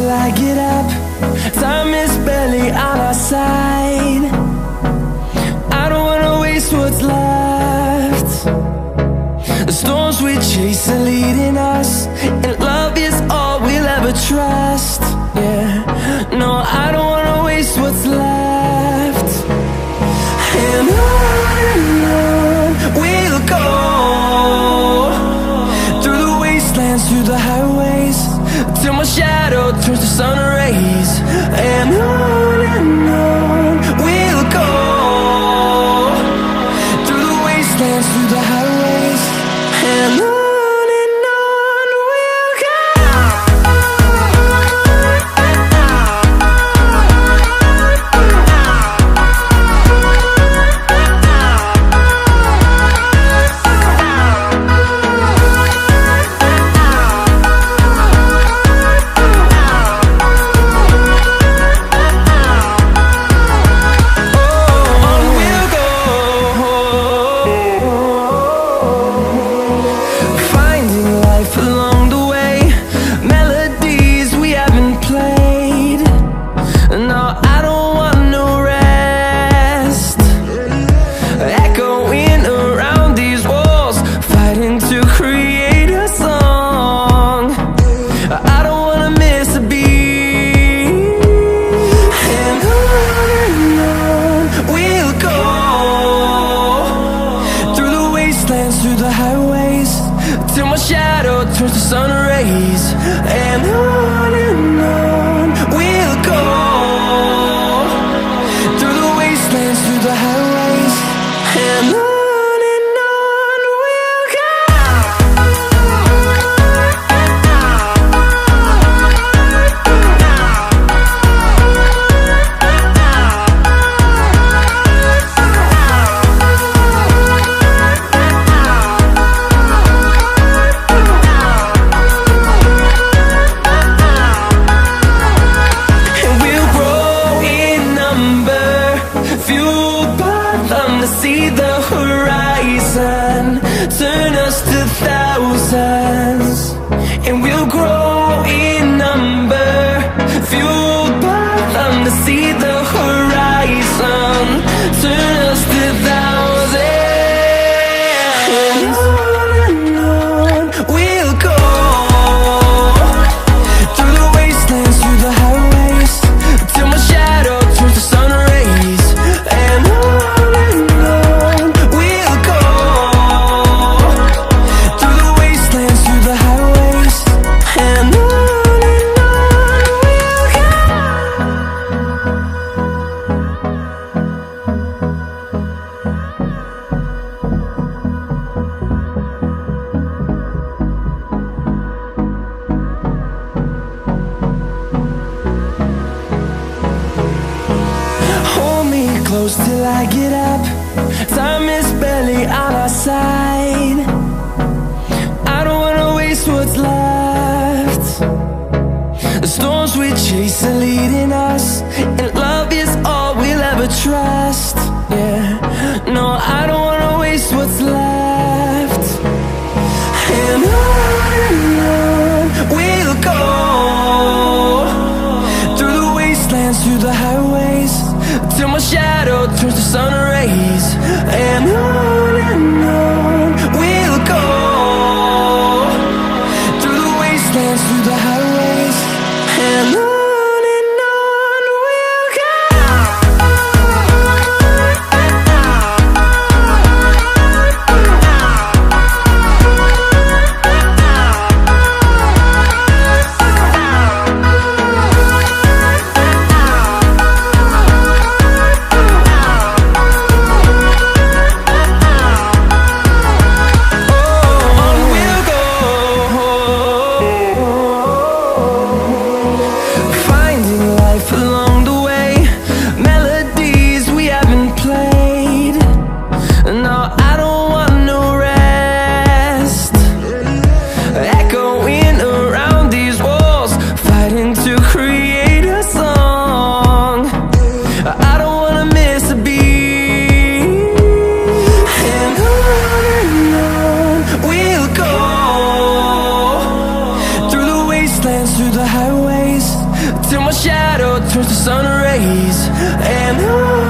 till I get up. Time is barely on our side. I don't wanna waste what's left. The storms we chase are leading us, and love is all we'll ever trust. Yeah, no, I don't wanna waste what's left. And on we'll go, through the wastelands, through the highways, till my shadow turns to sun rays. And on we'll go, through the wastelands, through the highways, and on we'll go. Through the highways, till my shadow turns to sun rays. And on we'll go, through the wastelands, through the highways, and on we'll go. See the horizon turn us to thousands, and we'll grow in number, fueled by them. To see the horizon turn us to thousands, and on we'll go, through the wastelands, through the highways, till my shadow turns to sun rays. And close till I get up. Time is barely on our side. I don't wanna waste what's left. The storms we chase are leading us, and love is all we'll ever trust. Yeah, no, I don't wanna waste what's left. And on we'll go, through the wastelands, through the highways, till my shadow turns to sun rays. And on we'll go, through the wastelands, through the highways, and on we'll go. sun rays, and